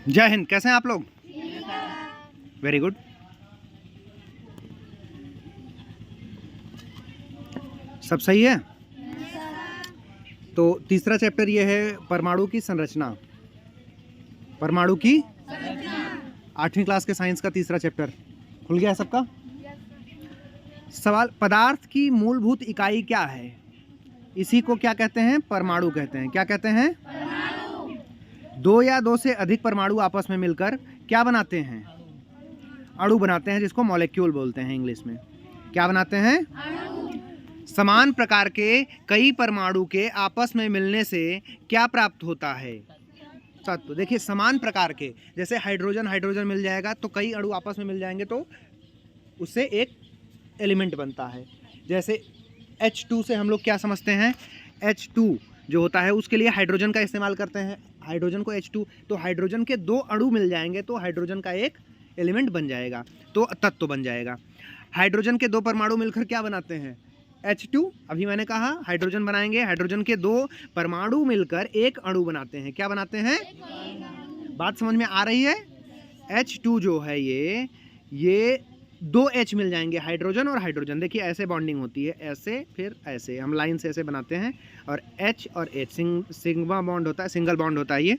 जय हिंद। कैसे हैं आप लोग? Very good. सब सही है। तो तीसरा चैप्टर ये है परमाणु की संरचना। परमाणु की 8वीं क्लास के साइंस का तीसरा चैप्टर खुल गया है सबका। सवाल, पदार्थ की मूलभूत इकाई क्या है? इसी को क्या कहते हैं? परमाणु कहते हैं। क्या कहते हैं? दो या दो से अधिक परमाणु आपस में मिलकर क्या बनाते हैं? अणु बनाते हैं, जिसको मॉलिक्यूल बोलते हैं इंग्लिश में। क्या बनाते हैं? समान प्रकार के कई परमाणु के आपस में मिलने से क्या प्राप्त होता है? तो देखिए, समान प्रकार के, जैसे हाइड्रोजन हाइड्रोजन मिल जाएगा तो कई अणु आपस में मिल जाएंगे तो उससे एक एलिमेंट बनता है। जैसे H2 से हम लोग क्या समझते हैं? H2 जो होता है उसके लिए हाइड्रोजन का इस्तेमाल करते हैं। हाइड्रोजन को H2, तो हाइड्रोजन के दो अणु मिल जाएंगे तो हाइड्रोजन का एक एलिमेंट बन जाएगा, तो तत्व बन जाएगा। हाइड्रोजन के दो परमाणु मिलकर क्या बनाते हैं? H2। अभी मैंने कहा हाइड्रोजन बनाएंगे, हाइड्रोजन के दो परमाणु मिलकर एक अणु बनाते हैं। क्या बनाते हैं? बात समझ में आ रही है? H2 जो है ये दो H मिल जाएंगे, हाइड्रोजन और हाइड्रोजन। देखिए ऐसे बॉन्डिंग होती है, ऐसे फिर ऐसे, हम लाइन से ऐसे बनाते हैं। और H और H सिग्मा बॉन्ड होता है, सिंगल बॉन्ड होता है ये।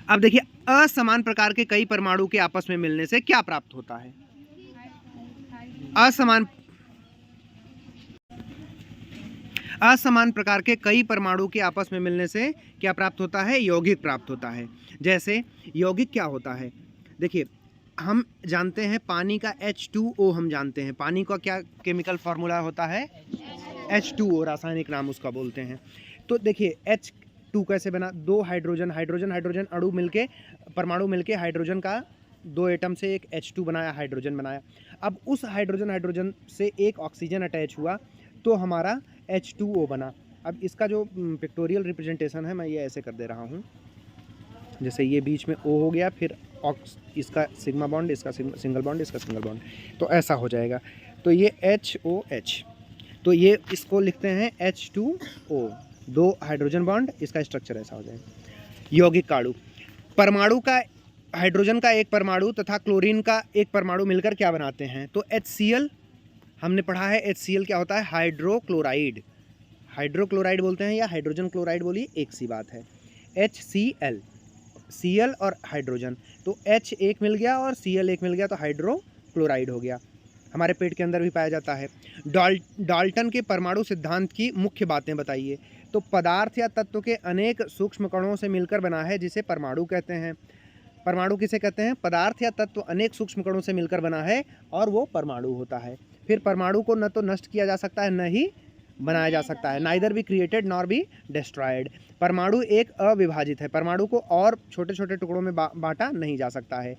अब देखिए, असमान प्रकार के कई परमाणु के आपस में मिलने से क्या प्राप्त होता है? असमान प्रकार के कई परमाणु के आपस में मिलने से क्या प्राप्त होता है? यौगिक प्राप्त होता है। जैसे यौगिक क्या होता है? देखिए, हम जानते हैं पानी का H2O, हम जानते हैं पानी का क्या केमिकल फार्मूला होता है? H2O, रासायनिक नाम उसका बोलते हैं। तो देखिए H2 कैसे बना? दो हाइड्रोजन हाइड्रोजन हाइड्रोजन अणु मिलके, परमाणु मिलके हाइड्रोजन का दो एटम से एक H2 बनाया, हाइड्रोजन बनाया। अब उस हाइड्रोजन हाइड्रोजन से एक ऑक्सीजन अटैच हुआ तो हमारा H2O बना। अब इसका जो पिक्टोरियल रिप्रेजेंटेशन है मैं ये ऐसे कर दे रहा हूँ, जैसे ये बीच में O हो गया, फिर इसका सिग्मा बॉन्ड, इसका सिंगल बॉन्ड, इसका सिंगल बॉन्ड, तो ऐसा हो जाएगा। तो ये HOH, तो ये इसको लिखते हैं H2O, दो हाइड्रोजन बॉन्ड, इसका स्ट्रक्चर ऐसा हो जाएगा। यौगिक काणु, परमाणु का हाइड्रोजन का एक परमाणु तथा क्लोरीन का एक परमाणु मिलकर क्या बनाते हैं? तो HCl, हमने पढ़ा है HCl क्या होता है? हाइड्रोक्लोराइड। हाइड्रोक्लोराइड बोलते हैं या हाइड्रोजन क्लोराइड बोलिए, एक सी बात है। HCl, Cl और हाइड्रोजन, तो H एक मिल गया और Cl एक मिल गया तो हाइड्रोक्लोराइड हो गया। हमारे पेट के अंदर भी पाया जाता है। डाल्टन के परमाणु सिद्धांत की मुख्य बातें बताइए। तो पदार्थ या तत्व के अनेक सूक्ष्म कणों से मिलकर बना है, जिसे परमाणु कहते हैं। परमाणु किसे कहते हैं? पदार्थ या तत्व अनेक सूक्ष्म कणों से मिलकर बना है और वो परमाणु होता है। फिर परमाणु को न तो नष्ट किया जा सकता है, न ही बनाया जा सकता है। Neither be created nor be destroyed. परमाणु एक अविभाजित है, परमाणु को और छोटे छोटे टुकड़ों में बांटा नहीं जा सकता है।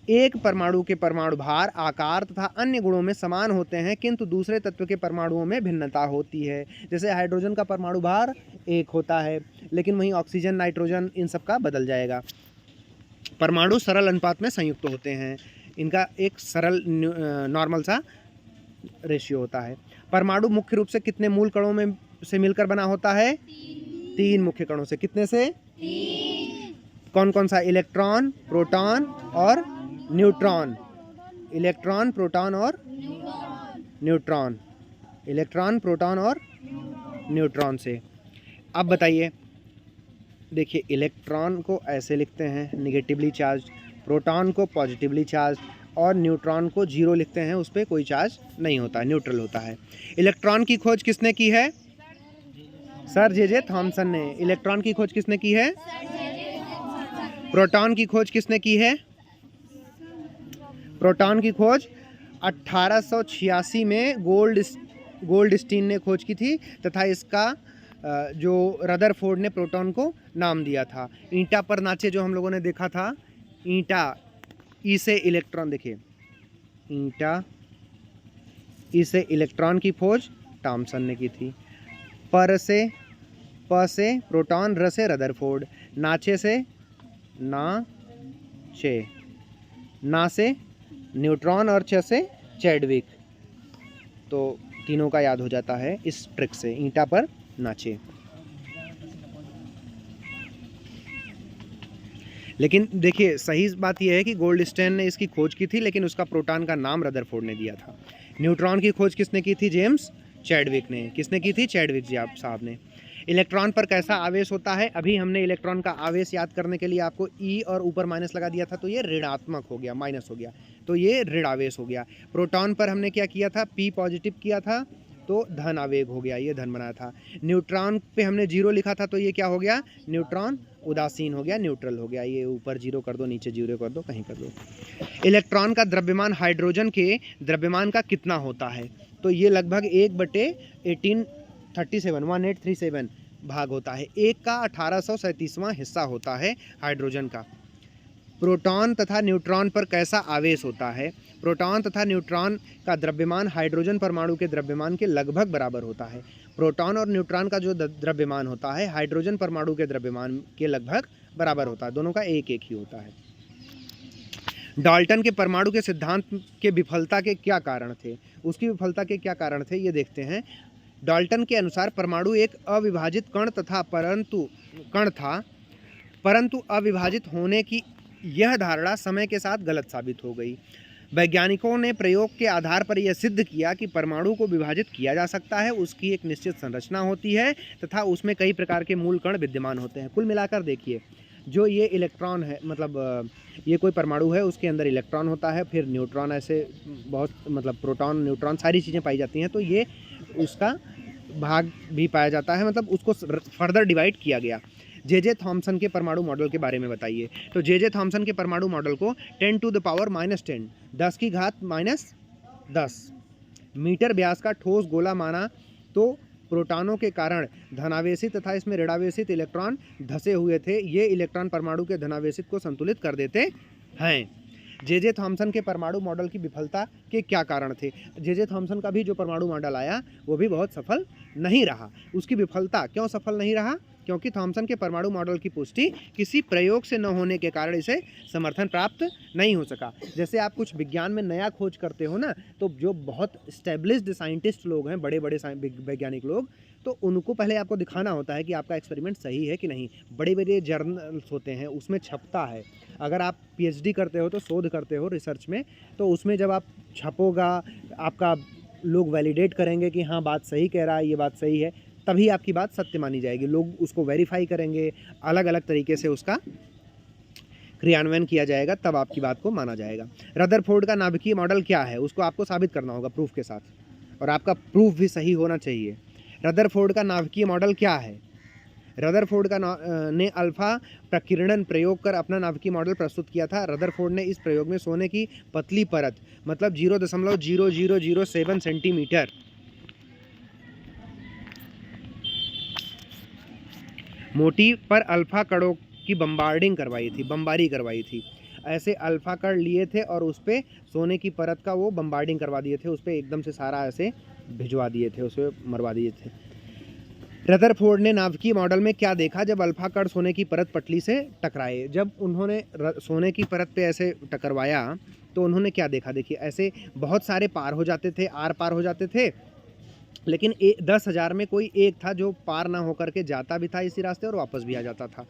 एक परमाणु के परमाणु भार, आकार तथा अन्य गुणों में समान होते हैं, किंतु दूसरे तत्व के परमाणुओं में भिन्नता होती है। जैसे हाइड्रोजन का परमाणु भार एक होता है, लेकिन वहीं ऑक्सीजन, नाइट्रोजन, इन सब का बदल जाएगा। परमाणु सरल अनुपात में संयुक्त होते हैं, इनका एक सरल नॉर्मल सा रेशियो होता है। परमाणु मुख्य रूप से कितने मूल कणों में से मिलकर बना होता है? तीन मुख्य कणों से। कितने से? कौन कौन सा? इलेक्ट्रॉन, प्रोटॉन और न्यूट्रॉन। इलेक्ट्रॉन, प्रोटॉन और न्यूट्रॉन। इलेक्ट्रॉन, प्रोटॉन और न्यूट्रॉन से। अब बताइए, देखिए इलेक्ट्रॉन को ऐसे लिखते हैं, निगेटिवली चार्ज, प्रोटॉन को पॉजिटिवली चार्ज, और न्यूट्रॉन को जीरो लिखते हैं, उस पर कोई चार्ज नहीं होता, न्यूट्रल होता है। इलेक्ट्रॉन की खोज किसने की है? सर जे थॉमसन ने। इलेक्ट्रॉन की खोज किसने की है? प्रोटॉन की खोज किसने की है? प्रोटॉन की खोज 1886 में गोल्डस्टीन ने खोज की थी, तथा इसका जो रदरफोर्ड ने प्रोटॉन को नाम दिया था। ईंटा पर नाचे जो हम लोगों ने देखा था, ईंटा, ई से इलेक्ट्रॉन, देखिए ईंटा, ई से इलेक्ट्रॉन की खोज थॉमसन ने की थी। प से प्रोटॉन, र से रदरफोर्ड, नाचे से ना से न्यूट्रॉन और छ से चैडविक। तो तीनों का याद हो जाता है इस ट्रिक से, ईंटा पर नाचे। लेकिन देखिए सही बात यह है कि गोल्डस्टेन ने इसकी खोज की थी, लेकिन उसका प्रोटॉन का नाम रदरफोर्ड ने दिया था। न्यूट्रॉन की खोज किसने की थी? जेम्स चैडविक ने। किसने की थी? चैडविक जी आप साहब ने। इलेक्ट्रॉन पर कैसा आवेश होता है? अभी हमने इलेक्ट्रॉन का आवेश याद करने के लिए आपको ई और ऊपर माइनस लगा दिया था, तो ये ऋणात्मक हो गया, माइनस हो गया, तो ये ऋण आवेश हो गया। प्रोटॉन पर हमने क्या किया था? पी पॉजिटिव किया था, तो धन आवेग हो गया, ये धन बनाया था। न्यूट्रॉन पे हमने जीरो लिखा था, तो ये क्या हो गया? न्यूट्रॉन उदासीन हो गया, न्यूट्रल हो गया। ये ऊपर जीरो कर दो, नीचे जीरो कर दो, कहीं कर दो। इलेक्ट्रॉन का द्रव्यमान हाइड्रोजन के द्रव्यमान का कितना होता है? तो ये लगभग 1/1837 भाग होता है। 1 का 1837वां हिस्सा होता है हाइड्रोजन का। प्रोटॉन तथा न्यूट्रॉन पर कैसा आवेश होता है? प्रोटॉन तथा न्यूट्रॉन का द्रव्यमान हाइड्रोजन परमाणु के द्रव्यमान के लगभग बराबर होता है। प्रोटॉन और न्यूट्रॉन का जो द्रव्यमान होता है हाइड्रोजन परमाणु के द्रव्यमान के लगभग बराबर होता है, दोनों का एक एक ही होता है। डाल्टन के परमाणु के सिद्धांत के विफलता के क्या कारण थे? उसकी विफलता के क्या कारण थे ये देखते हैं। डाल्टन के अनुसार परमाणु एक अविभाजित कण था, परंतु अविभाजित होने की यह धारणा समय के साथ गलत साबित हो गई। वैज्ञानिकों ने प्रयोग के आधार पर यह सिद्ध किया कि परमाणु को विभाजित किया जा सकता है, उसकी एक निश्चित संरचना होती है तथा उसमें कई प्रकार के मूल कण विद्यमान होते हैं। कुल मिलाकर देखिए, जो ये इलेक्ट्रॉन है, मतलब ये कोई परमाणु है, उसके अंदर इलेक्ट्रॉन होता है, फिर न्यूट्रॉन, ऐसे बहुत मतलब प्रोटॉन न्यूट्रॉन सारी चीज़ें पाई जाती हैं। तो ये उसका भाग भी पाया जाता है, मतलब उसको फर्दर डिवाइड किया गया। जे थॉमसन के परमाणु मॉडल के बारे में बताइए। तो जे थॉमसन के परमाणु मॉडल को 10 टू द पावर -10 10 की घात -10 मीटर व्यास का ठोस गोला माना, तो प्रोटॉनों के कारण धनावेशित तथा इसमें ऋणावेशित इलेक्ट्रॉन धसे हुए थे। ये इलेक्ट्रॉन परमाणु के धनावेशित को संतुलित कर देते हैं। जे थॉमसन के परमाणु मॉडल की विफलता के क्या कारण थे? जे थॉमसन का भी जो परमाणु मॉडल आया वो भी बहुत सफल नहीं रहा। उसकी विफलता क्यों सफल नहीं रहा? क्योंकि थॉमसन के परमाणु मॉडल की पुष्टि किसी प्रयोग से न होने के कारण इसे समर्थन प्राप्त नहीं हो सका। जैसे आप कुछ विज्ञान में नया खोज करते हो ना, तो जो बहुत स्टेब्लिश्ड साइंटिस्ट लोग हैं, बड़े बड़े वैज्ञानिक लोग, तो उनको पहले आपको दिखाना होता है कि आपका एक्सपेरिमेंट सही है कि नहीं। बड़े बड़े जर्नल्स होते हैं, उसमें छपता है। अगर आप पीएचडी करते हो, तो शोध करते हो रिसर्च में, तो उसमें जब आप छपोगा, आपका लोग वैलिडेट करेंगे कि हाँ बात सही कह रहा है, ये बात सही है, तभी आपकी बात सत्य मानी जाएगी। लोग उसको वेरीफाई करेंगे, अलग अलग तरीके से उसका क्रियान्वयन किया जाएगा, तब आपकी बात को माना जाएगा। रदरफोर्ड का नाभिकीय मॉडल क्या है? उसको आपको साबित करना होगा प्रूफ के साथ, और आपका प्रूफ भी सही होना चाहिए। रदरफोर्ड का नाभिकीय मॉडल क्या है? रदरफोर्ड ने अल्फा प्रकीर्णन प्रयोग कर अपना नाभिकीय मॉडल प्रस्तुत किया था। रदरफोर्ड ने इस प्रयोग में सोने की पतली परत, मतलब 0.0007 सेंटीमीटर मोटी पर अल्फा कणों की बम्बारी करवाई थी। ऐसे अल्फा कण लिए थे और उस पर सोने की परत का वो बम्बार्डिंग करवा दिए थे, उस पर एकदम से सारा ऐसे भिजवा दिए थे, उसे मरवा दिए थे। रदरफोर्ड ने नाभिकीय मॉडल में क्या देखा जब अल्फा कण सोने की परत पटली से टकराए? जब उन्होंने सोने की परत पे ऐसे टकरवाया तो उन्होंने क्या देखा? देखिए, ऐसे बहुत सारे पार हो जाते थे, आर पार हो जाते थे, लेकिन 10,000 में कोई एक था जो पार ना होकर के जाता भी था इसी रास्ते और वापस भी आ जाता था।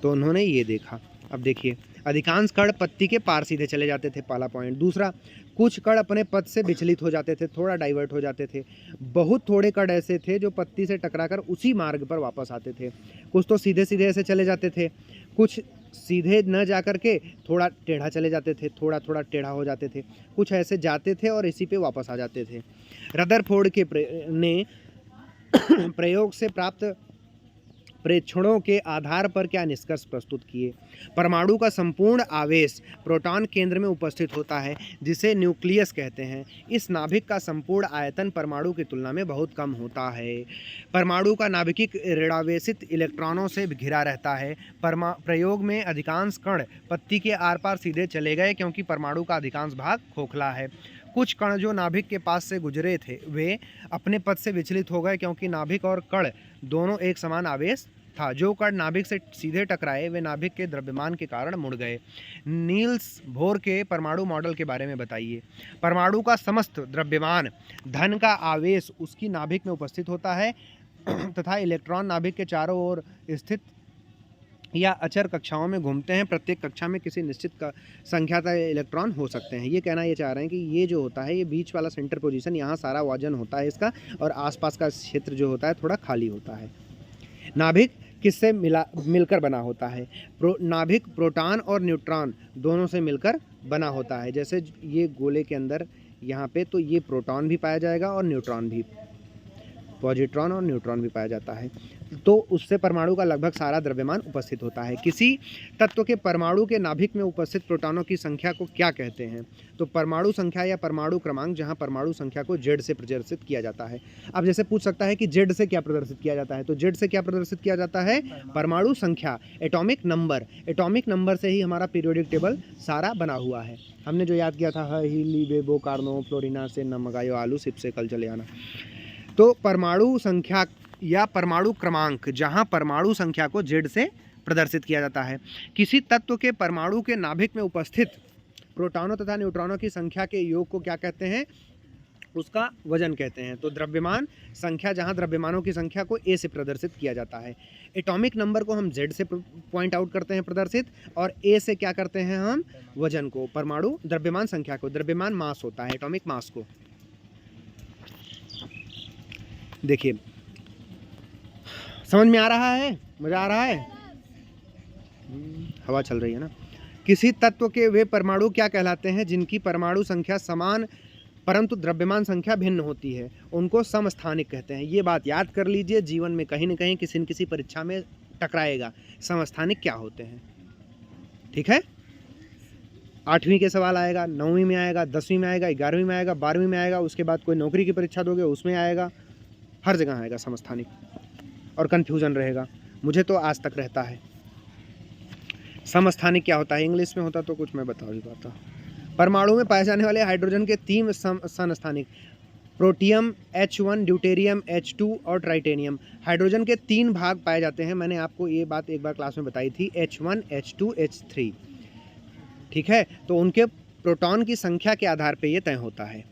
तो उन्होंने ये देखा। अब देखिए, अधिकांश कण पत्ती के पार सीधे चले जाते थे, पहला पॉइंट। दूसरा, कुछ कण अपने पथ से विचलित हो जाते थे, थोड़ा डाइवर्ट हो जाते थे। बहुत थोड़े कण ऐसे थे जो पत्ती से टकराकर उसी मार्ग पर वापस आते थे। कुछ तो सीधे सीधे ऐसे चले जाते थे, कुछ सीधे न जाकर के थोड़ा टेढ़ा चले जाते थे, थोड़ा थोड़ा टेढ़ा हो जाते थे, कुछ ऐसे जाते थे और इसी पे वापस आ जाते थे। रदरफोर्ड ने प्रयोग से प्राप्त प्रेक्षणों के आधार पर क्या निष्कर्ष प्रस्तुत किए? परमाणु का संपूर्ण आवेश प्रोटॉन केंद्र में उपस्थित होता है, जिसे न्यूक्लियस कहते हैं। इस नाभिक का संपूर्ण आयतन परमाणु की तुलना में बहुत कम होता है। परमाणु का नाभिक ऋणावेशित इलेक्ट्रॉनों से घिरा रहता है। प्रयोग में अधिकांश कण पत्ती के आर पार सीधे चले गए क्योंकि परमाणु का अधिकांश भाग खोखला है। कुछ कण जो नाभिक के पास से गुजरे थे वे अपने पथ से विचलित हो गए क्योंकि नाभिक और कण दोनों एक समान आवेश था। जो कण नाभिक से सीधे टकराए वे नाभिक के द्रव्यमान के कारण मुड़ गए। नील्स बोर के परमाणु मॉडल के बारे में बताइए। परमाणु का समस्त द्रव्यमान धन का आवेश उसकी नाभिक में उपस्थित होता है तथा इलेक्ट्रॉन नाभिक के चारों ओर स्थित या अचर कक्षाओं में घूमते हैं। प्रत्येक कक्षा में किसी निश्चित संख्या का इलेक्ट्रॉन हो सकते हैं। ये कहना ये चाह रहे हैं कि ये जो होता है, ये बीच वाला सेंटर पोजीशन, यहाँ सारा वजन होता है इसका, और आसपास का क्षेत्र जो होता है थोड़ा खाली होता है। नाभिक किससे मिलकर बना होता है? नाभिक प्रोटॉन और न्यूट्रॉन दोनों से मिलकर बना होता है। जैसे ये गोले के अंदर यहाँ पे, तो ये प्रोटॉन भी पाया जाएगा और न्यूट्रॉन भी, पॉजिट्रॉन और न्यूट्रॉन भी पाया जाता है। तो उससे परमाणु का लगभग सारा द्रव्यमान उपस्थित होता है। किसी तत्व के परमाणु के नाभिक में उपस्थित प्रोटॉनों की संख्या को क्या कहते हैं? तो परमाणु संख्या या परमाणु क्रमांक, जहां परमाणु संख्या को जेड से प्रदर्शित किया जाता है। अब जैसे पूछ सकता है कि जेड से क्या प्रदर्शित किया जाता है, तो जेड से क्या प्रदर्शित किया जाता है? परमाणु संख्या, एटॉमिक नंबर। एटॉमिक नंबर से ही हमारा पीरियोडिक टेबल सारा बना हुआ है। हमने जो याद किया था, हीली बेबो कार्नो फ्लोरिना से न मंगायो आलू, सिप से कल चले आना। तो परमाणु संख्या या परमाणु क्रमांक, जहां परमाणु संख्या को जेड से प्रदर्शित किया जाता है। किसी तत्व के परमाणु के नाभिक में उपस्थित प्रोटॉनों तथा न्यूट्रॉनों की संख्या के योग को क्या कहते हैं? उसका वजन कहते हैं। तो द्रव्यमान संख्या, जहां द्रव्यमानों की संख्या को ए से प्रदर्शित किया जाता है। एटॉमिक नंबर को हम जेड से पॉइंट आउट करते हैं प्रदर्शित, और ए से क्या करते हैं हम? वजन को, परमाणु द्रव्यमान संख्या को। द्रव्यमान मास होता है, एटॉमिक मास को। देखिए, समझ में आ रहा है? मजा आ रहा है? हवा चल रही है ना। किसी तत्व के वे परमाणु क्या कहलाते हैं जिनकी परमाणु संख्या समान परंतु द्रव्यमान संख्या भिन्न होती है? उनको समस्थानिक कहते हैं। ये बात याद कर लीजिए, जीवन में कहीं न कहीं किसी न किसी परीक्षा में टकराएगा। समस्थानिक क्या होते हैं? ठीक है, 8वीं के सवाल आएगा, 9वीं में आएगा, 10वीं में आएगा, 11वीं में आएगा, 12वीं में आएगा, उसके बाद कोई नौकरी की परीक्षा दोगे उसमें आएगा, हर जगह आएगा समस्थानिक, और कन्फ्यूज़न रहेगा। मुझे तो आज तक रहता है। समस्थानिक क्या होता है? इंग्लिश में होता तो कुछ मैं बता भी पाता। परमाणु में पाए जाने वाले हाइड्रोजन के 3 समस्थानिक, प्रोटियम, H1, ड्यूटेरियम, H2 और ट्राइटेनियम। हाइड्रोजन के 3 भाग पाए जाते हैं। मैंने आपको ये बात एक बार क्लास में बताई थी, H1, H2, H3। ठीक है, तो उनके प्रोटॉन की संख्या के आधार पर यह तय होता है।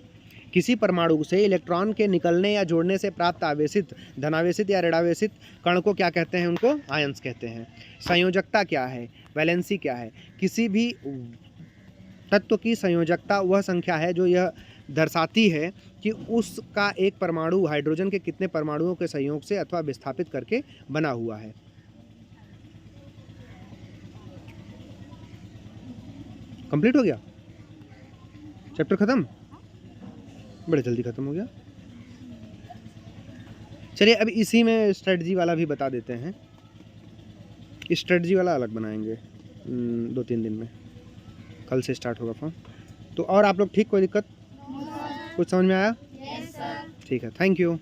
किसी परमाणु से इलेक्ट्रॉन के निकलने या जोड़ने से प्राप्त आवेशित, धनावेशित या ऋणावेशित कण को क्या कहते हैं? उनको आयंस कहते हैं। संयोजकता क्या है? वैलेंसी क्या है? किसी भी तत्व की संयोजकता वह संख्या है जो यह दर्शाती है कि उसका एक परमाणु हाइड्रोजन के कितने परमाणुओं के संयोग से अथवा विस्थापित करके बना हुआ है। कंप्लीट हो गया? चैप्टर खत्म? बड़े जल्दी खत्म हो गया। चलिए अब इसी में स्ट्रेटजी वाला भी बता देते हैं। स्ट्रेटजी वाला अलग बनाएंगे 2-3 दिन में, कल से स्टार्ट होगा फॉर्म। तो और आप लोग ठीक? कोई दिक्कत? कुछ समझ में आया? Yes sir. ठीक है, थैंक यू।